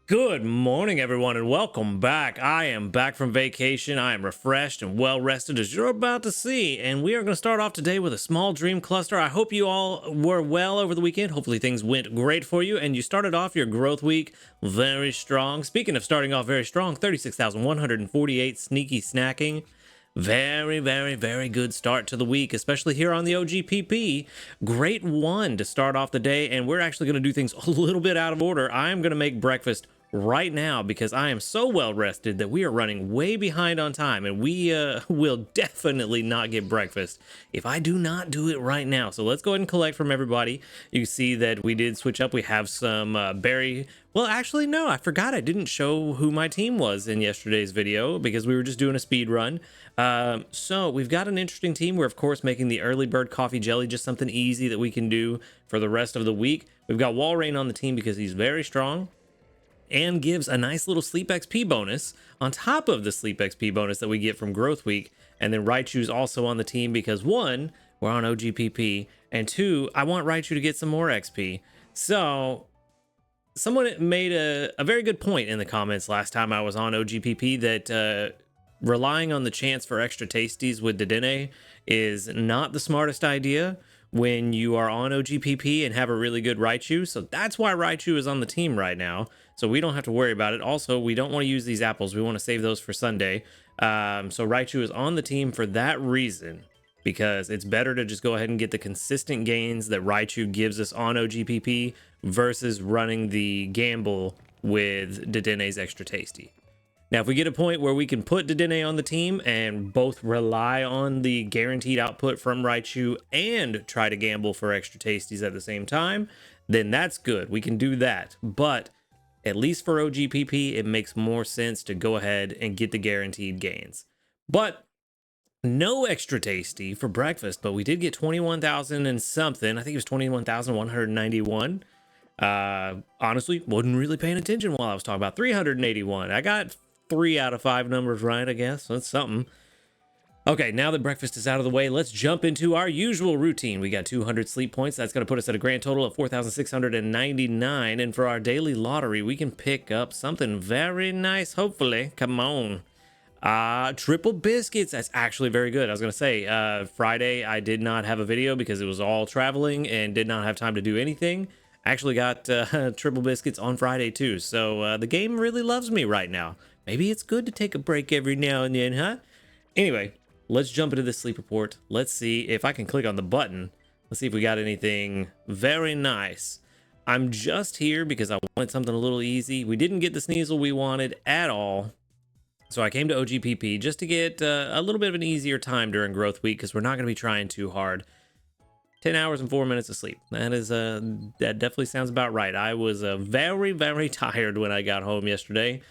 Good morning, everyone, and welcome back. I am back from vacation. I am refreshed and well rested, as you're about to see. And we are going to start off today with a small dream cluster. I hope you all were well over the weekend. Hopefully, things went great for you, and you started off your growth week very strong. Speaking of starting off very strong, 36,148 sneaky snacking. Very good start to the week, especially here on the OGPP. Great one to start off the day, and we're actually going to do things a little bit out of order. I am going to make breakfast right now because I am so well rested that we are running way behind on time, and we will definitely not get breakfast if I do not do it right now. So let's go ahead and collect from everybody. You see that we did switch up. We have some berry. Well, actually, no, I forgot I didn't show who my team was in yesterday's video because we were just doing a speed run. So we've got an interesting team. We're, of course, making the early bird coffee jelly just something easy that we can do for the rest of the week. We've got Walrein on the team because he's very strong and gives a nice little sleep XP bonus on top of the sleep XP bonus that we get from growth week. And then Raichu's also on the team because one, we're on OGPP, and two, I want Raichu to get some more XP. So someone made a very good point in the comments last time I was on OGPP that relying on the chance for extra tasties with Dedenne is not the smartest idea when you are on OGPP and have a really good Raichu. So that's why Raichu is on the team right now. So we don't have to worry about it. Also, we don't want to use these apples. We want to save those for Sunday. So Raichu is on the team for that reason, because it's better to just go ahead and get the consistent gains that Raichu gives us on OGPP versus running the gamble with Dedenne's extra tasty. Now, if we get a point where we can put Dedenne on the team and both rely on the guaranteed output from Raichu and try to gamble for extra tasties at the same time, then that's good. We can do that. But at least for OGPP, it makes more sense to go ahead and get the guaranteed gains. But no extra tasty for breakfast, but we did get 21,000 and something. I think it was 21,191. Honestly, wasn't really paying attention while I was talking about 381. I got 3 out of 5 numbers right, I guess. That's something. Okay, now that breakfast is out of the way, let's jump into our usual routine. We got 200 sleep points. That's going to put us at a grand total of 4,699. And for our daily lottery, we can pick up something very nice, hopefully. Come on. Triple biscuits. That's actually very good. I was going to say, Friday, I did not have a video because it was all traveling and did not have time to do anything. Actually got triple biscuits on Friday, too. So the game really loves me right now. Maybe it's good to take a break every now and then, huh? Anyway, let's jump into this sleep report. Let's see if I can click on the button. Let's see if we got anything very nice. I'm just here because I wanted something a little easy. We didn't get the Sneasel we wanted at all. So I came to OGPP just to get a little bit of an easier time during growth week because we're not going to be trying too hard. 10 hours and 4 minutes of sleep. That is that definitely sounds about right. I was very tired when I got home yesterday.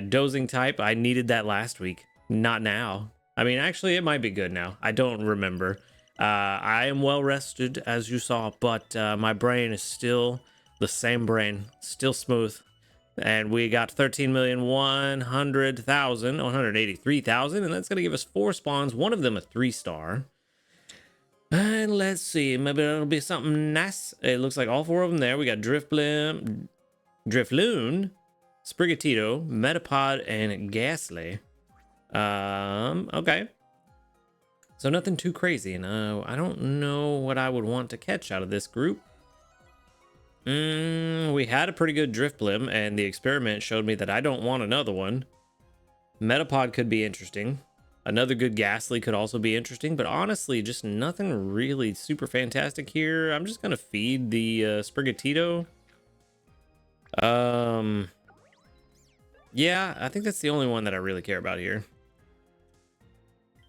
Dozing type, I needed that last week. Not now. I mean, actually, it might be good now. I don't remember. I am well rested, as you saw, but my brain is still the same brain, still smooth. And we got 13,100,183,000, and that's going to give us 4 spawns, one of them a 3-star. And let's see, maybe it'll be something nice. It looks like all 4 of them there. We got Drifloon, Sprigatito, Metapod, and Ghastly. Okay. So nothing too crazy. And I don't know what I would want to catch out of this group. We had a pretty good Drifblim, and the experiment showed me that I don't want another one. Metapod could be interesting. Another good Ghastly could also be interesting, but honestly, just nothing really super fantastic here. I'm just gonna feed the Sprigatito. Yeah, I think that's the only one that I really care about here.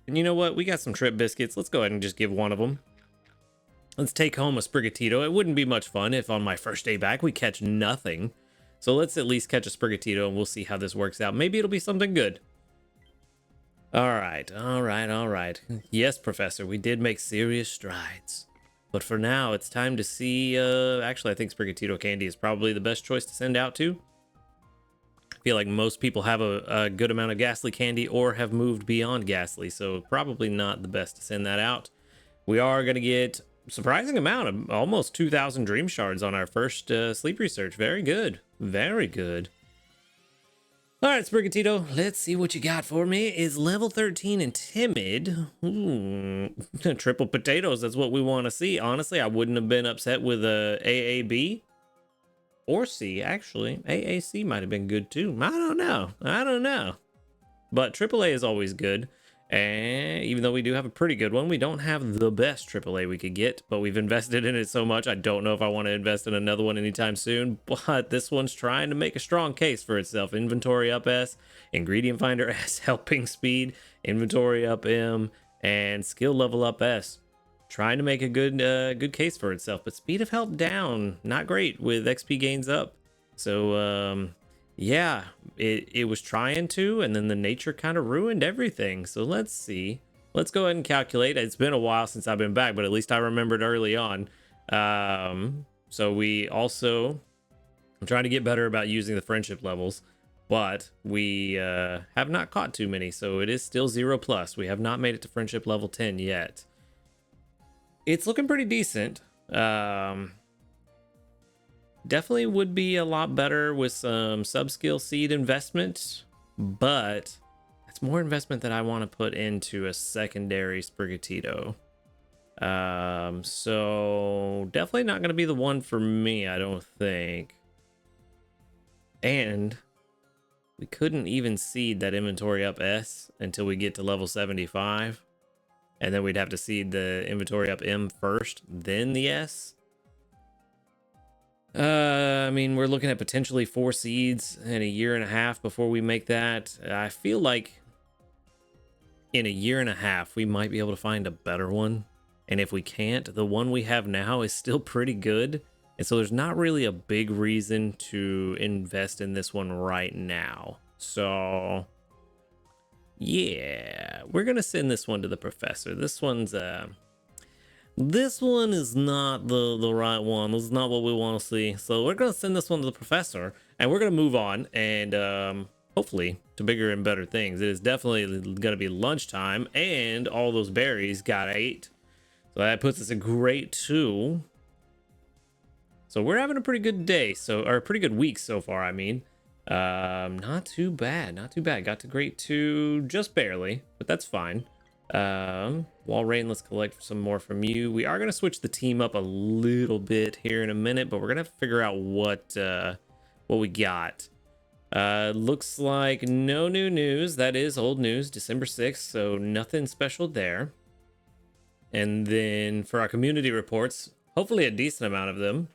And you know what? We got some Trip Biscuits. Let's go ahead and just give one of them. Let's take home a Sprigatito. It wouldn't be much fun if on my first day back we catch nothing. So let's at least catch a Sprigatito and we'll see how this works out. Maybe it'll be something good. All right. Yes, Professor, we did make serious strides. But for now, it's time to see... actually, I think Sprigatito Candy is probably the best choice to send out to. I feel like most people have a good amount of Ghastly candy or have moved beyond Ghastly, so probably not the best to send that out. We are going to get a surprising amount of almost 2,000 Dream Shards on our first sleep research. Very good. Very good. All right, Sprigatito, let's see what you got for me. Is level 13 and timid. Triple potatoes, that's what we want to see. Honestly, I wouldn't have been upset with a AAB or C, actually. AAC might have been good too. I don't know. I don't know. But AAA is always good. And even though we do have a pretty good one, we don't have the best AAA we could get, but we've invested in it so much. I don't know if I want to invest in another one anytime soon, but this one's trying to make a strong case for itself. Inventory up S, ingredient finder S, helping speed, inventory up M, and skill level up S. Trying to make a good case for itself, but speed of help down, not great with XP gains up. So yeah, it was trying to, and then the nature kind of ruined everything. So let's see. Let's go ahead and calculate. It's been a while since I've been back, but at least I remembered early on. So we also, I'm trying to get better about using the friendship levels, but we have not caught too many. So it is still 0+. We have not made it to friendship level 10 yet. It's looking pretty decent. Definitely would be a lot better with some sub-skill seed investment, but that's more investment that I want to put into a secondary Sprigatito. So definitely not going to be the one for me, I don't think. And we couldn't even seed that inventory up S until we get to level 75. And then we'd have to seed the inventory up M first, then the S. I mean, we're looking at potentially 4 seeds in a year and a half before we make that. I feel like in a year and a half, we might be able to find a better one. And if we can't, the one we have now is still pretty good. And so there's not really a big reason to invest in this one right now. So yeah, we're going to send this one to the professor. This one is not the right one. This is not what we want to see. So we're going to send this one to the professor, and we're going to move on and hopefully to bigger and better things. It is definitely going to be lunchtime, and all those berries got 8. So that puts us a grade 2. So we're having a pretty good day, or a pretty good week so far, I mean. Not too bad, not too bad. Got to grade 2 just barely, but that's fine. Wall rain, let's collect some more from you. We are going to switch the team up a little bit here in a minute, but we're going to have to figure out what we got. Looks like no new news. That is old news, December 6th, so nothing special there. And then for our community reports, hopefully a decent amount of them.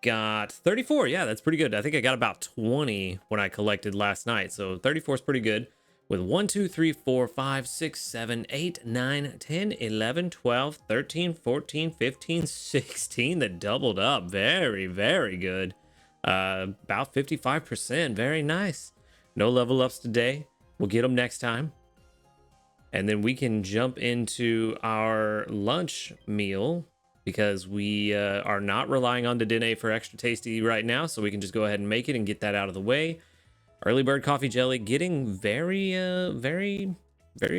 Got 34. Yeah, that's pretty good. I think I got about 20 when I collected last night, so 34 is pretty good. With 1, 2, 3, 4, 5, 6, 7, 8, 9, 10, 11, 12, 13, 14, 15, 16 that doubled up. Very, very good. About 55%. Very nice. No level ups today. We'll get them next time. And then we can jump into our lunch meal because we are not relying on Dedenne for extra tasty right now. So we can just go ahead and make it and get that out of the way. Early bird coffee jelly getting very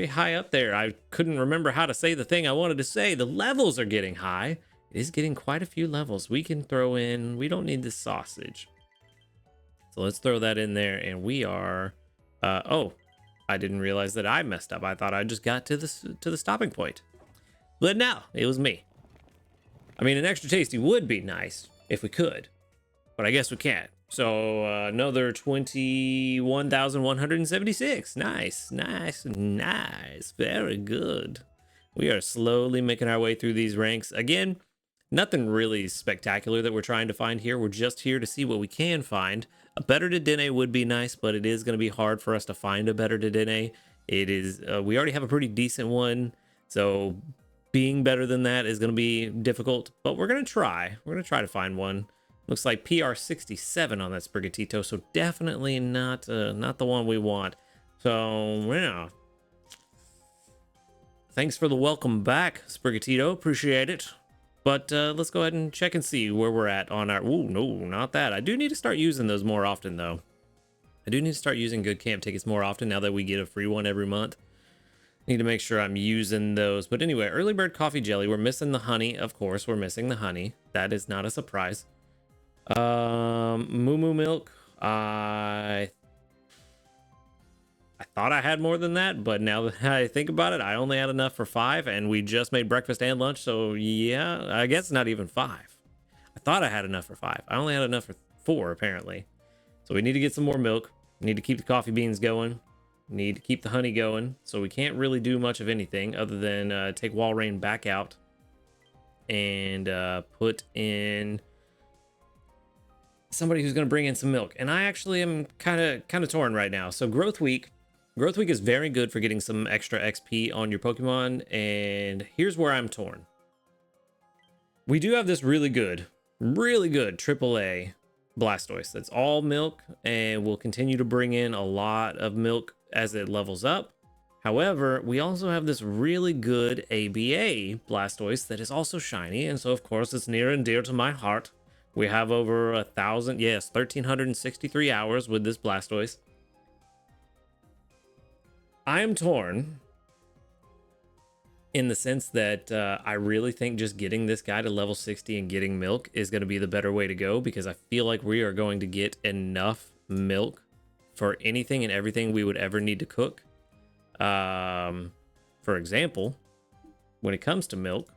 high up there. I couldn't remember how to say the thing I wanted to say. The levels are getting high. It is getting quite a few levels. We can throw in, we don't need this sausage. So let's throw that in there, and we are, oh, I didn't realize that I messed up. I thought I just got to the stopping point. But no, it was me. I mean, an extra tasty would be nice if we could, but I guess we can't. So another 21,176. Nice, nice, nice. Very good. We are slowly making our way through these ranks. Again, nothing really spectacular that we're trying to find here. We're just here to see what we can find. A better Dedenne would be nice, but it is going to be hard for us to find a better Dedenne. It is, we already have a pretty decent one, so being better than that is going to be difficult, but we're going to try. We're going to try to find one. Looks like PR 67 on that Sprigatito, so definitely not the one we want. So yeah, thanks for the welcome back, Sprigatito. Appreciate it. But let's go ahead and check and see where we're at on our. Ooh, no, not that. I do need to start using those more often, though. I do need to start using good camp tickets more often now that we get a free one every month. Need to make sure I'm using those. But anyway, early bird coffee jelly. We're missing the honey, of course. We're missing the honey. That is not a surprise. Moo Moo milk. thought I had more than that, but now that I think about it, I only had enough for 5, and we just made breakfast and lunch, so yeah, I guess not even 5. I thought I had enough for 5. I only had enough for 4, apparently. So we need to get some more milk. We need to keep the coffee beans going. We need to keep the honey going. So we can't really do much of anything other than take Walrein back out and put in somebody who's going to bring in some milk. And I actually am kind of torn right now. So Growth Week is very good for getting some extra XP on your Pokemon, and here's where I'm torn. We do have this really good AAA Blastoise that's all milk, and will continue to bring in a lot of milk as it levels up. However, we also have this really good ABA Blastoise that is also shiny, and so of course it's near and dear to my heart. We have over 1,363 hours with this Blastoise. I am torn in the sense that I really think just getting this guy to level 60 and getting milk is going to be the better way to go, because I feel like we are going to get enough milk for anything and everything we would ever need to cook. For example, when it comes to milk,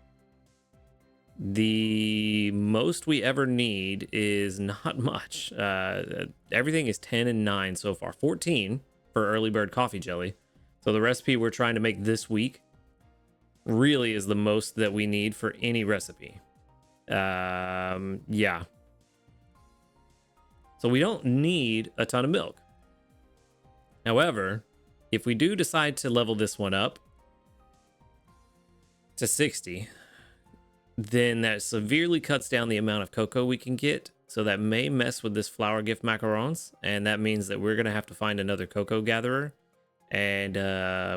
the most we ever need is not much. Everything is 10 and 9 so far. 14 for early bird coffee jelly. So the recipe we're trying to make this week really is the most that we need for any recipe. Yeah. So we don't need a ton of milk. However, if we do decide to level this one up to 60, then that severely cuts down the amount of cocoa we can get. So that may mess with this flower gift macarons, and that means that we're going to have to find another cocoa gatherer. And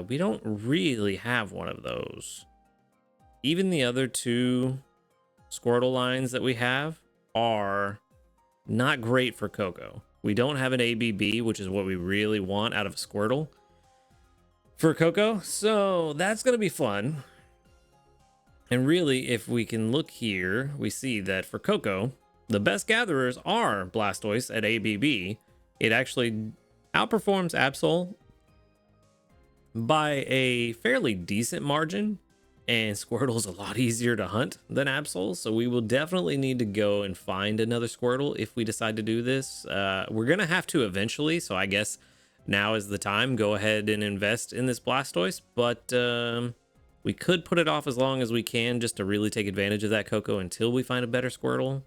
we don't really have one of those. Even the other 2 Squirtle lines that we have are not great for cocoa. We don't have an ABB, which is what we really want out of a Squirtle for cocoa. So that's going to be fun. And really, if we can look here, we see that for cocoa, the best gatherers are Blastoise at ABB. It actually outperforms Absol by a fairly decent margin, and Squirtle's a lot easier to hunt than Absol, so we will definitely need to go and find another Squirtle if we decide to do this. We're gonna have to eventually, so I guess now is the time. Go ahead and invest in this Blastoise, but we could put it off as long as we can just to really take advantage of that cocoa until we find a better Squirtle.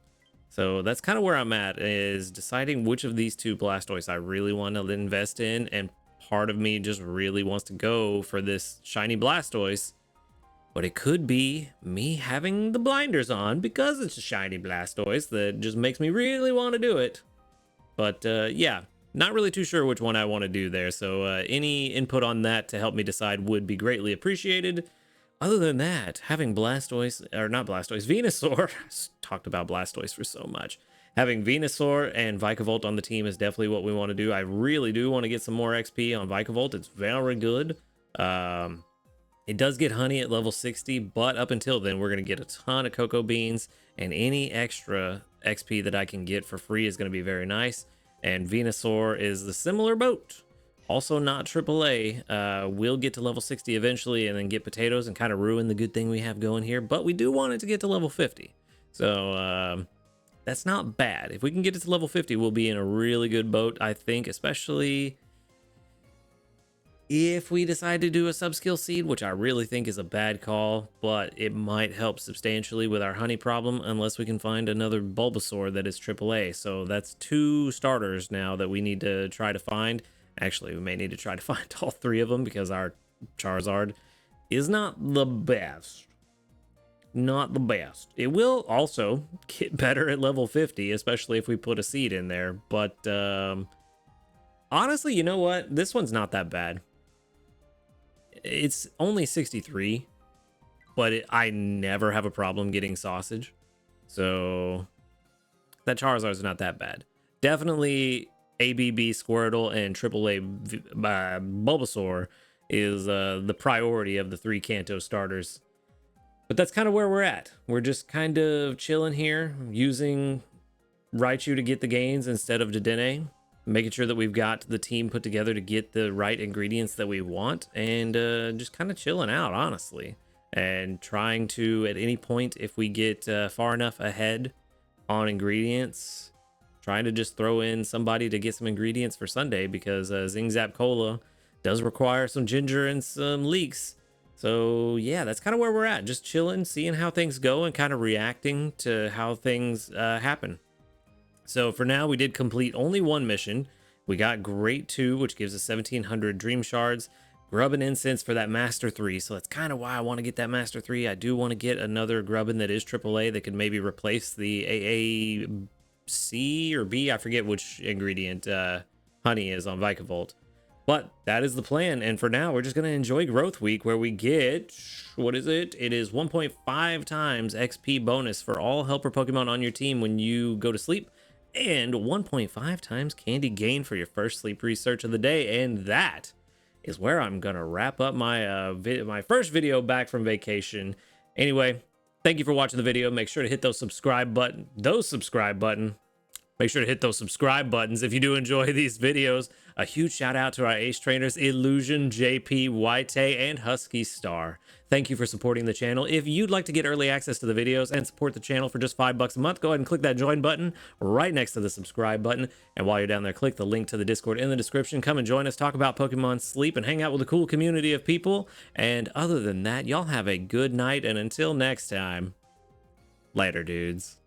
So that's kind of where I'm at, is deciding which of these 2 Blastoise I really want to invest in, and part of me just really wants to go for this shiny Blastoise, but it could be me having the blinders on because it's a shiny Blastoise that just makes me really want to do it. But yeah, not really too sure which one I want to do there. So any input on that to help me decide would be greatly appreciated. Other than that, having Blastoise, or not Blastoise, Venusaur, talked about Blastoise for so much. Having Venusaur and Vikavolt on the team is definitely what we want to do. I really do want to get some more XP on Vikavolt. It's very good. It does get honey at level 60, but up until then, we're going to get a ton of cocoa beans, and any extra XP that I can get for free is going to be very nice. And Venusaur is the similar boat. Also not AAA. We'll get to level 60 eventually and then get potatoes and kind of ruin the good thing we have going here, but we do want it to get to level 50. So that's not bad. If we can get it to level 50, we'll be in a really good boat, I think, especially if we decide to do a subskill seed, which I really think is a bad call, but it might help substantially with our honey problem unless we can find another Bulbasaur that is AAA. So that's 2 starters now that we need to try to find. Actually, we may need to try to find all 3 of them because our Charizard is not the best. Not the best. It will also get better at level 50, especially if we put a seed in there. But honestly, you know what? This one's not that bad. It's only 63, but I never have a problem getting sausage. So that Charizard's not that bad. Definitely ABB Squirtle and AAA Bulbasaur is the priority of the 3 Kanto starters. But that's kind of where we're at. We're just kind of chilling here, using Raichu to get the gains instead of Dedenne. making sure that we've got the team put together to get the right ingredients that we want, and just kind of chilling out, honestly, and trying to, at any point, if we get far enough ahead on ingredients, trying to just throw in somebody to get some ingredients for Sunday, because Zing Zap Cola does require some ginger and some leeks. So yeah, that's kind of where we're at, just chilling, seeing how things go, and kind of reacting to how things happen. So for now, we did complete only one mission. We got Great 2, which gives us 1,700 Dream Shards. Grubbin Incense for that Master 3. So that's kind of why I want to get that Master 3. I do want to get another Grubbin that is AAA that could maybe replace the AAC or B. I forget which ingredient honey is on Vikavolt. But that is the plan. And for now, we're just going to enjoy Growth Week, where we get, what is it? It is 1.5 times XP bonus for all helper Pokemon on your team when you go to sleep, and 1.5 times candy gain for your first sleep research of the day. And that is where I'm gonna wrap up my my first video back from vacation. Anyway, thank you for watching the video. Make sure to hit those subscribe button. Make sure to hit those subscribe buttons if you do enjoy these videos. A huge shout out to our ace trainers, Illusion, JP, White, and Husky Star. Thank you for supporting the channel. If you'd like to get early access to the videos and support the channel for just $5 a month, go ahead and click that join button right next to the subscribe button. And while you're down there, click the link to the Discord in the description. Come and join us, talk about Pokemon Sleep, and hang out with a cool community of people. And other than that, y'all have a good night. And until next time, later, dudes.